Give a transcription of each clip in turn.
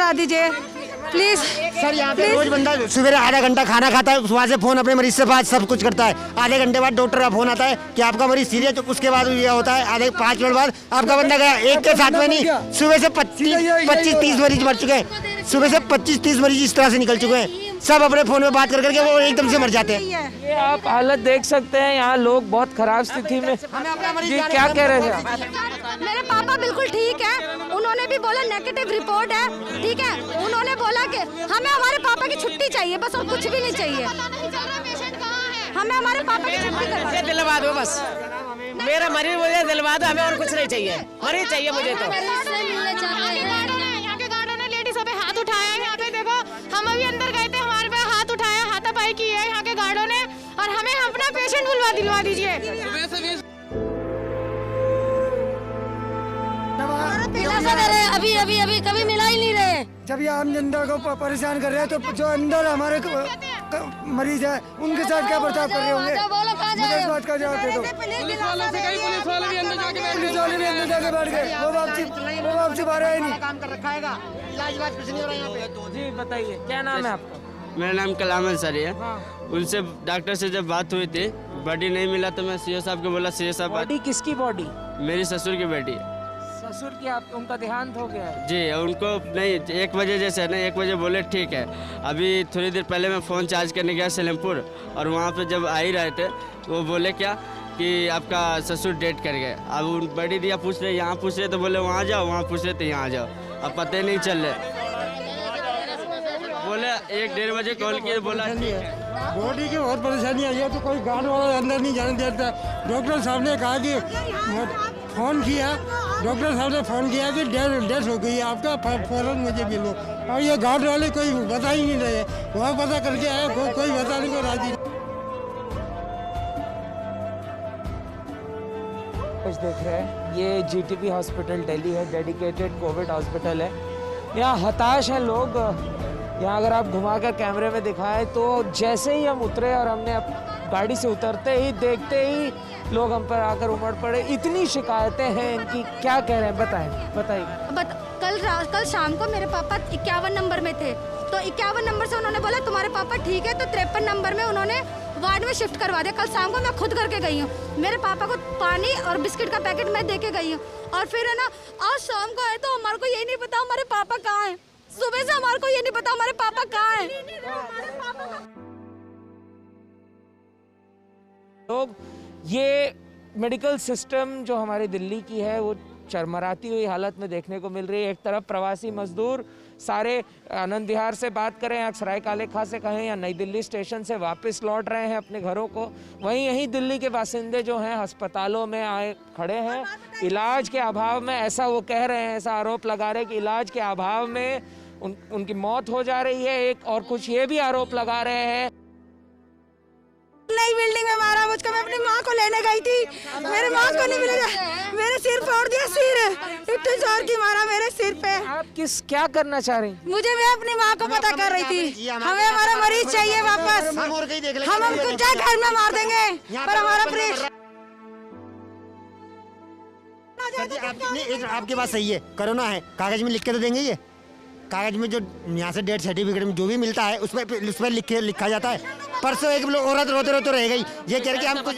करवा दीजिए please. Sir यहाँ पे रोज बंदा सुबह आधा घंटा खाना खाता है, वहाँ से फोन अपने मरीज से बात सब कुछ करता है, आधे घंटे बाद डॉक्टर का फोन आता है कि आपका मरीज सीरियस, उसके बाद ये होता है आधे 5 मिनट बाद आपका बंदा गया। एक के साथ में नहीं, सुबह से 25-30 मरीज मर चुके हैं, सुबह से 25-30 मरीज इस तरह से निकल चुके हैं, सब अपने फोन में बात कर करके वो एकदम से मर जाते हैं। ये आप हालत देख सकते हैं, यहाँ लोग बहुत खराब स्थिति में। जी क्या कह रहे थे आप? मेरे पापा बिल्कुल ठीक है, उन्होंने भी बोला नेगेटिव रिपोर्ट है, ठीक है, उन्होंने बोला कि हमें हमारे पापा की छुट्टी चाहिए बस, और कुछ भी नहीं चाहिए, हमें हमारे पापा की छुट्टी करवा दिलवा दो बस, मेरा मरीज मुझे दिलवा दो, हमें और कुछ नहीं चाहिए, मरीज चाहिए मुझे तो। यहाँ के गार्डों ने लेडीजों पे हाथ उठाया, यहाँ पे देखो हम अभी अंदर गए थे, हमारे पे हाथ उठाया, हाथापाई की है यहाँ के गार्डों ने, और हमें अपना पेशेंट दिलवा दीजिए। अभी कभी मिला ही नहीं रहे। जब ये आम जनता को परेशान कर रहे हैं तो जो अंदर हमारे मरीज है उनके साथ क्या बर्ताव कर रहे होंगे, मुझे इस बात का जवाब दे दो। पुलिस वाले भी अंदर जाके बैठ गए, वो वापसी बाहर ही नहीं। काम कर रखा है, इलाज कुछ नहीं हो रहा है यहाँ पे। जी बताइए क्या नाम है आपका? मेरा नाम कलाम अंसारी है। उनसे डॉक्टर से जब बात हुई थी, बॉडी नहीं मिला तो मैं सीओ साहब को बोला, सीओ साहब बॉडी किसकी बॉडी? मेरी ससुर की बेटी। ससुर की आप उनका देहांत हो गया है? जी उनको नहीं 1 बजे जैसे ना 1 बजे बोले ठीक है। अभी थोड़ी देर पहले मैं फ़ोन चार्ज करने गया सलेमपुर, और वहाँ पे जब आ ही रहे थे वो बोले क्या कि आपका ससुर डेट कर गए। अब उन बड़ी दिया पूछ रहे, यहाँ पूछ रहे तो बोले वहाँ जाओ, वहाँ पूछ रहे तो यहाँ जाओ, अब पता ही नहीं चल रहे। बोले 1-1:30 बजे कॉल किए, बोला बॉडी की बहुत परेशानी आई है, तो कोई गार्ड वाला अंदर नहीं जाने देता। डॉक्टर साहब ने कहा कि फ़ोन किया, डॉक्टर साहब ने फ़ोन किया कि डेथ हो गई है आपका, फ़ौरन मुझे मिलो। और ये गार्ड वाले कोई बता ही नहीं रहे, वहाँ पता करके आया, कोई बताने को राजी नहीं। कुछ देख रहे हैं, ये जीटीबी हॉस्पिटल दिल्ली है, डेडिकेटेड कोविड हॉस्पिटल है। यहाँ हताश हैं लोग। यहाँ अगर आप घुमाकर कैमरे में दिखाएं तो जैसे ही हम उतरे और हमने गाड़ी से उतरते ही देखते ही लोग हम पर आकर उमड़ पड़े। इतनी शिकायतें हैं इनकी, क्या कह रहे हैं बताइए। कल शाम को मेरे पापा 51 नंबर में थे, तो 51 नंबर से उन्होंने बोला तुम्हारे पापा ठीक है, तो 53 नंबर में उन्होंने वार्ड में शिफ्ट करवा दिया। कल शाम को मैं खुद करके गई हूँ, मेरे पापा को पानी और बिस्किट का पैकेट मैं दे के गई हूँ। और फिर है ना, आज शाम को आए तो हमारे को यही नहीं पता हमारे पापा कहाँ हैं। सुबह से हमारे को ये नहीं पता हमारे पापा कहाँ हैं। लोग ये मेडिकल सिस्टम जो हमारी दिल्ली की है वो चरमराती हुई हालत में देखने को मिल रही है। एक तरफ प्रवासी मजदूर सारे आनंद विहार से बात करें या सराय काले खां से कहें या नई दिल्ली स्टेशन से वापस लौट रहे हैं अपने घरों को, वहीं यहीं दिल्ली के बासिंदे जो हैं अस्पतालों में आए खड़े हैं इलाज के अभाव में। ऐसा वो कह रहे हैं, ऐसा आरोप लगा रहे हैं कि इलाज के अभाव में उनकी मौत हो जा रही है। एक और कुछ ये भी आरोप लगा रहे हैं, नई बिल्डिंग में मारा मुझको, मैं अपनी माँ को लेने गई थी, मेरे माँ को नहीं मिलेगा, मेरे सिर फोड़ दिया, सिर इतने जोर की मारा मेरे सिर पे। आप क्या करना चाह रही? मुझे मैं अपनी माँ को पता कर रही थी, हमें हमारा मरीज चाहिए वापस। हम हमको चाहे घर में मार देंगे पर हमारा आपकी बात सही है, कोरोना है, कागज में लिख के तो देंगे। ये कागज में जो यहाँ से डेथ सर्टिफिकेट में जो भी मिलता है उसमें लिखा जाता है। परसों एक औरत रोते रह गई, ये कह रही कि हम कुछ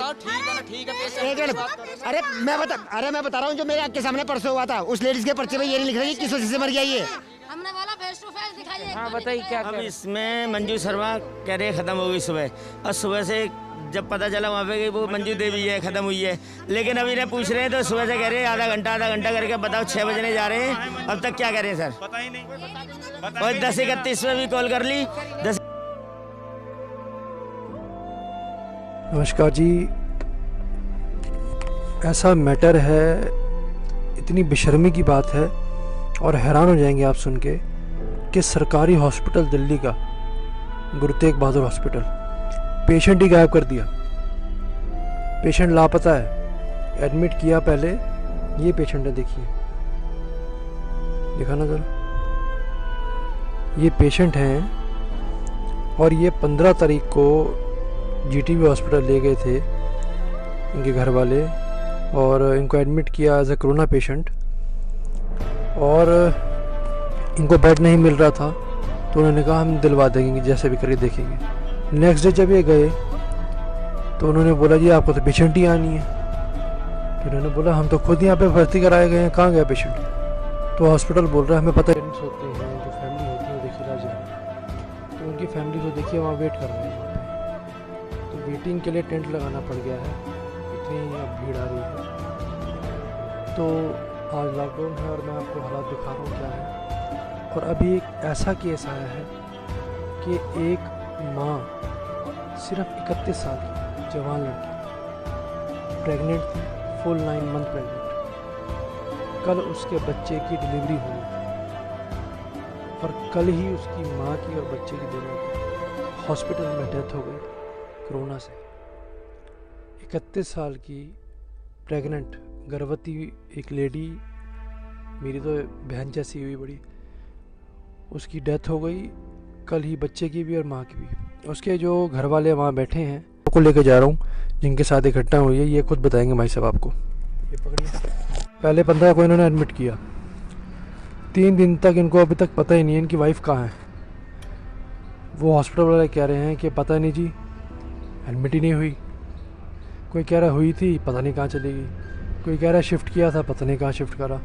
मैं बता रहा हूँ, जो मेरे आँख के सामने परसों हुआ था, उस लेडीज के पर्चे में ये नहीं लिख रही किस वजह से मर गया ये। हमने बोला फेस टू फेस दिखाइए। हाँ बताइए क्या अब इसमें मंजू शर्मा कह रहे खत्म हो गई सुबह, और सुबह से जब पता चला वहाँ पे वो मंजू देवी है खत्म हुई है, लेकिन अभी इन्हें पूछ रहे हैं तो सुबह से कह रहे हैं आधा घंटा करके बताओ 6 बजने जा रहे हैं, अब तक क्या करें सर, पता ही नहीं। और 10:31 में भी कॉल कर ली। नमस्कार जी, ऐसा मैटर है, इतनी बेशर्मी की बात है और हैरान हो जाएंगे आप सुन के कि सरकारी हॉस्पिटल दिल्ली का गुरु तेग बहादुर हॉस्पिटल पेशेंट ही गायब कर दिया। पेशेंट लापता है, एडमिट किया पहले, ये पेशेंट है, देखिए, देखा ना जरा, ये पेशेंट हैं और ये 15 तारीख को जीटीबी हॉस्पिटल ले गए थे इनके घर वाले और इनको एडमिट किया एज ए कोरोना पेशेंट। और इनको बेड नहीं मिल रहा था तो उन्होंने कहा हम दिलवा देंगे, जैसे भी करके देखेंगे। नेक्स्ट डे जब ये गए तो उन्होंने बोला जी आपको तो पेशेंट ही आनी है। तो उन्होंने बोला हम तो खुद यहाँ पे भर्ती कराए गए हैं, कहाँ गया पेशेंट? तो हॉस्पिटल बोल रहा है हमें पता है। पेरेंट्स होते हैं, जो फैमिली होती है वो देखिए राजा, तो उनकी फैमिली को देखिए वहाँ वेट कर रहे हैं वहाँ पे। तो वेटिंग के लिए टेंट लगाना पड़ गया है, इतनी अब भीड़ आ रही है। तो आज लॉकडाउन है और मैं आपको हालात दिखा रहा हूँ क्या है। और अभी एक ऐसा केस आया है कि एक माँ सिर्फ 31 साल की जवान लड़की प्रेग्नेंट थी, फुल 9 मंथ प्रेग्नेंट। कल उसके बच्चे की डिलीवरी हुई और कल ही उसकी माँ की और बच्चे की दोनों की हॉस्पिटल में डेथ हो गई कोरोना से। 31 साल की प्रेग्नेंट गर्भवती एक लेडी, मेरी तो बहन जैसी हुई बड़ी, उसकी डेथ हो गई कल ही, बच्चे की भी और माँ की भी। उसके जो घर वाले वहाँ बैठे हैं को लेकर जा रहा हूँ, जिनके साथ एक घटना हुई है, ये खुद बताएंगे भाई साहब आपको। ये पकड़िए। पहले 15 को इन्होंने एडमिट किया, 3 दिन तक इनको अभी तक पता ही नहीं है इनकी वाइफ कहाँ है। वो हॉस्पिटल वाले कह रहे हैं कि पता नहीं जी, एडमिट ही नहीं हुई। कोई कह रहा हुई थी, पता नहीं कहाँ चली गई। कोई कह रहा शिफ्ट किया था, पता नहीं कहाँ शिफ्ट करा।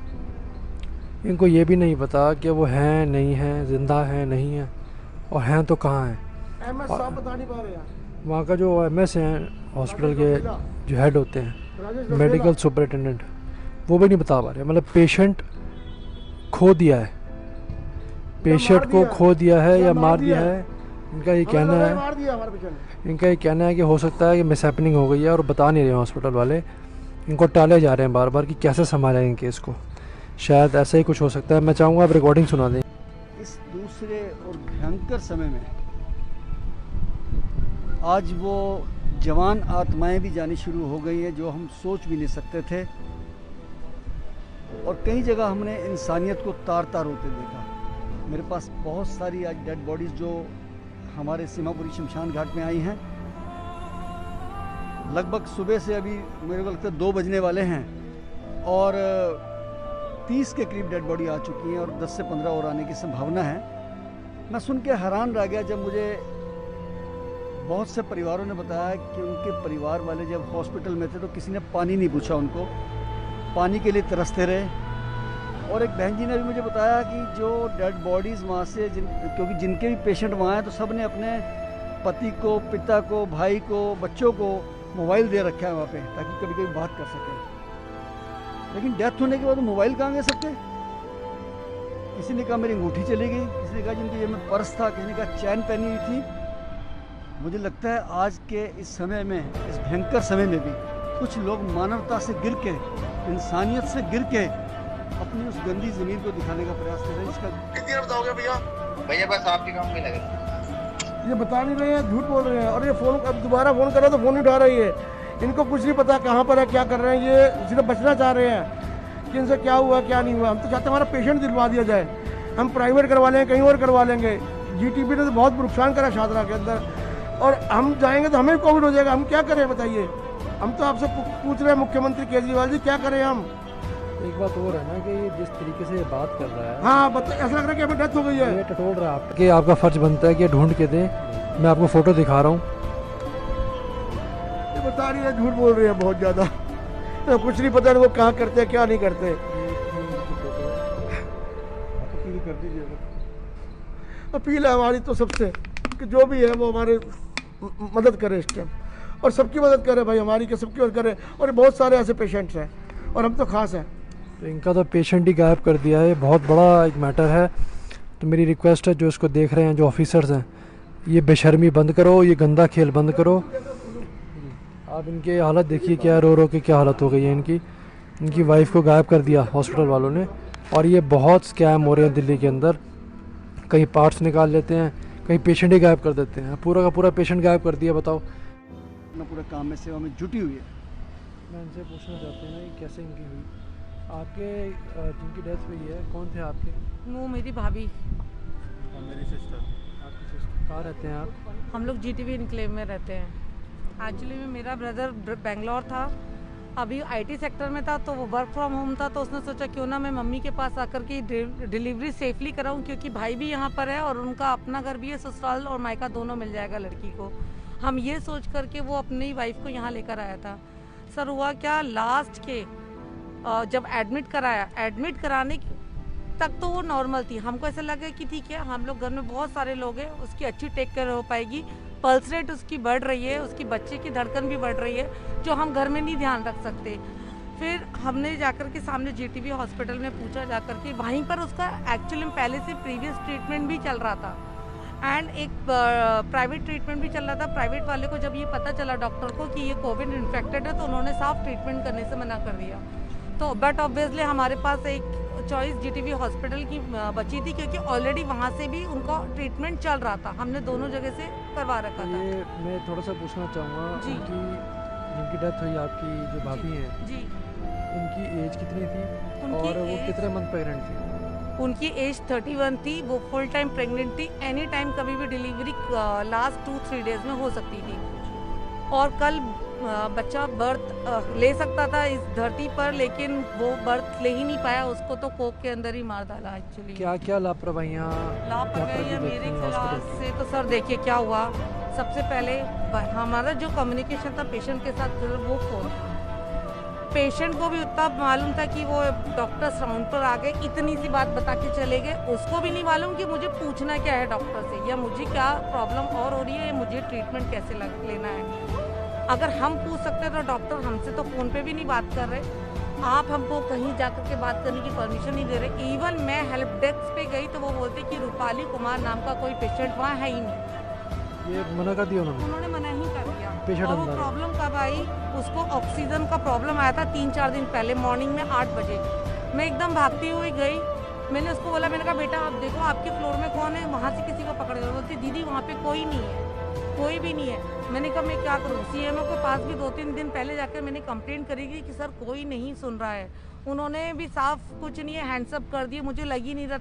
इनको ये भी नहीं पता कि वो हैं नहीं हैं, जिंदा हैं नहीं हैं, और हैं तो कहाँ हैं। बता नहीं पा रहे हैं। वहाँ का जो MS हैं हॉस्पिटल के जो हेड होते हैं, मेडिकल सुपरिटेंडेंट, वो भी नहीं बता पा रहे। मतलब पेशेंट खो दिया है, पेशेंट को खो दिया है या मार दिया है, इनका ये कहना है। इनका ये कहना है कि हो सकता है कि मिसहैपनिंग हो गई है और बता नहीं रहे हॉस्पिटल वाले, इनको टाले जा रहे हैं बार बार कि कैसे संभालेंगे केस को। शायद ऐसा ही कुछ हो सकता है। मैं चाहूँगा आप रिकॉर्डिंग सुना दें। इस दूसरे और भयंकर समय में आज वो जवान आत्माएं भी जानी शुरू हो गई हैं जो हम सोच भी नहीं सकते थे, और कई जगह हमने इंसानियत को तार तार होते देखा। मेरे पास बहुत सारी आज डेड बॉडीज़ जो हमारे सीमापुरी शमशान घाट में आई हैं, लगभग सुबह से अभी मेरे को लगता है 2 बजने वाले हैं और 30 के करीब डेड बॉडी आ चुकी हैं और 10 से 15 और आने की संभावना है। मैं सुन के हैरान रह गया जब मुझे बहुत से परिवारों ने बताया कि उनके परिवार वाले जब हॉस्पिटल में थे तो किसी ने पानी नहीं पूछा, उनको पानी के लिए तरसते रहे। और एक बहन जी ने भी मुझे बताया कि जो डेड बॉडीज़ वहाँ से क्योंकि जिनके भी पेशेंट वहाँ हैं तो सब ने अपने पति को, पिता को, भाई को, बच्चों को मोबाइल दे रखा है वहाँ पे ताकि कभी कभी बात कर सकें। लेकिन डेथ होने के बाद मोबाइल कहाँ गए सबके? किसी ने कहा मेरी अंगूठी चली गई, किसी ने कहा जिनके जेब में पर्स था, किसी ने कहा चैन पहनी हुई थी। मुझे लगता है आज के इस समय में, इस भयंकर समय में भी कुछ लोग मानवता से गिर के, इंसानियत से गिर के अपनी उस गंदी ज़मीन को दिखाने का प्रयास कर रहे हैं। इसका कितनी देर बताओगे भैया? भैया बस आपके काम में लगे। ये बता नहीं रहे हैं, झूठ बोल रहे हैं। और ये फ़ोन अब दोबारा फ़ोन करा तो फ़ोन नहीं उठा रही है। इनको कुछ नहीं पता कहाँ पर है, क्या कर रहे हैं। ये सिर्फ बचना चाह रहे हैं कि इनसे क्या हुआ क्या नहीं हुआ। हम तो चाहते हैं हमारा पेशेंट दिलवा दिया जाए, हम प्राइवेट करवा लेंगे, कहीं और करवा लेंगे। GTB ने तो बहुत नुकसान करा शादरा के अंदर, और हम जाएंगे तो हमें कोविड हो जाएगा। हम क्या करें बताइए? हम तो आपसे पूछ रहे हैं मुख्यमंत्री केजरीवाल जी, क्या करें हम? एक बात और है ना कि ये जिस तरीके से ये बात कर रहा है, हाँ ऐसा लग रहा है कि हमें डेथ हो गई है। ये टटोल रहा है कि आपका फर्ज बनता है कि ढूंढ के दें। मैं आपको फोटो दिखा रहा हूँ। ये बता रही है, झूठ बोल रही है बहुत ज़्यादा। तो कुछ नहीं पता वो कहाँ करते क्या नहीं करते। अपील है हमारी तो सबसे कि जो भी है वो हमारे मदद करे इस टाइम, और सबकी मदद करे भाई, हमारी के सबकी मदद करे। और बहुत सारे ऐसे पेशेंट्स हैं और हम तो खास हैं। तो इनका तो पेशेंट ही गायब कर दिया है, बहुत बड़ा एक मैटर है। तो मेरी रिक्वेस्ट है जो इसको देख रहे हैं, जो ऑफिसर्स हैं, ये बेशर्मी बंद करो, ये गंदा खेल बंद करो। आप इनके हालत देखिए, क्या रो रो के क्या हालत हो गई है इनकी। इनकी वाइफ को गायब कर दिया हॉस्पिटल वालों ने। और ये बहुत स्कैम हो रहे हैं दिल्ली के अंदर, कहीं पार्ट्स निकाल लेते हैं, कहीं पेशेंट ही गायब कर देते हैं। पूरा का पूरा पेशेंट गायब कर दिया, बताओ। अपना पूरा काम में सेवा में जुटी हुई है। मैं इनसे पूछना चाहती हूँ ना कैसे इनकी हुई। आपके जिनकी डेथ हुई है कौन थे आपके? वो मेरी भाभी और मेरी सिस्टर। आपकी सिस्टर कहाँ रहते हैं आप? हम लोग GTB इनक्लेव में रहते हैं। एक्चुअली में मेरा ब्रदर बेंगलोर था अभी आईटी सेक्टर में था तो वो वर्क फ्रॉम होम था, तो उसने सोचा क्यों ना मैं मम्मी के पास आकर के डिलीवरी सेफली कराऊं, क्योंकि भाई भी यहाँ पर है और उनका अपना घर भी है, ससुराल और मायका दोनों मिल जाएगा लड़की को। हम ये सोच करके वो अपनी वाइफ को यहाँ लेकर आया था। सर हुआ क्या, लास्ट के जब एडमिट कराया, एडमिट कराने तक तो वो नॉर्मल थी। हमको ऐसा लगा कि ठीक है, हम लोग घर में बहुत सारे लोग हैं, उसकी अच्छी टेक केयर हो पाएगी, पल्स रेट उसकी बढ़ रही है, उसकी बच्चे की धड़कन भी बढ़ रही है, जो हम घर में नहीं ध्यान रख सकते। फिर हमने जाकर के सामने जीटीबी हॉस्पिटल में पूछा जाकर के, वहीं पर उसका एक्चुअली में पहले से प्रीवियस ट्रीटमेंट भी चल रहा था एंड एक प्राइवेट ट्रीटमेंट भी चल रहा था। प्राइवेट वाले को जब ये पता चला डॉक्टर को कि ये कोविड इन्फेक्टेड है, तो उन्होंने साफ ट्रीटमेंट करने से मना कर दिया। तो बट ऑब्वियसली हमारे पास एक चॉइस जीटीबी हॉस्पिटल की बची थी, क्योंकि ऑलरेडी वहाँ से भी उनका ट्रीटमेंट चल रहा था, हमने दोनों जगह से करवा रखा था। ये मैं थोड़ा सा पूछना चाहूँगा, जी। जिनकी डेथ हुई आपकी जो भाभी हैं, जी, उनकी एज कितनी थी उनकी और वो एज- कितने मंथ प्रेग्नेंट थी? उनकी एज 31 थी, वो फुल टाइम प्रेग्नेंट थी। एनी टाइम कभी भी डिलीवरी लास्ट 2-3 डेज में हो सकती थी। और कल बच्चा बर्थ ले सकता था इस धरती पर, लेकिन वो बर्थ ले ही नहीं पाया, उसको तो कोक के अंदर ही मार डाला एक्चुअली। क्या क्या लापरवाहियाँ मेरे ख्याल से तो सर देखिए क्या हुआ, सबसे पहले हमारा जो कम्युनिकेशन था पेशेंट के साथ वो फोन, पेशेंट को भी उतना मालूम था कि वो डॉक्टर्स राउंड पर आ गए, इतनी सी बात बता के चले गए। उसको भी नहीं मालूम कि मुझे पूछना क्या है डॉक्टर से, या मुझे क्या प्रॉब्लम और हो रही है, या मुझे ट्रीटमेंट कैसे लेना है। अगर हम पूछ सकते हैं तो डॉक्टर हमसे तो फ़ोन पे भी नहीं बात कर रहे, आप हमको कहीं जाकर के बात करने की परमिशन नहीं दे रहे। इवन मैं हेल्प डेस्क पे गई तो वो बोलते कि रूपाली कुमार नाम का कोई पेशेंट वहाँ है ही नहीं। ये मना कर दिया उन्होंने मना ही कर दिया। पेशेंट और वो अंदर है। प्रॉब्लम कब आई, उसको ऑक्सीजन का प्रॉब्लम आया था 3-4 दिन पहले, मॉर्निंग में 8 बजे। मैं एकदम भागती हुई गई, मैंने उसको बोला, मैंने कहा बेटा आप देखो आपके फ्लोर में कौन है, वहाँ से किसी को पकड़ लो। बोलती दीदी वहाँ पे कोई नहीं है, कोई भी नहीं है। मैंने कहा मैं क्या करूँ, सीएमओ के पास भी 2-3 दिन पहले जाकर मैंने कंप्लेंट करी कि सर कोई नहीं सुन रहा है। उन्होंने भी साफ कुछ नहीं है, हैंड्स अप कर दिए, मुझे लग ही नहीं रहा।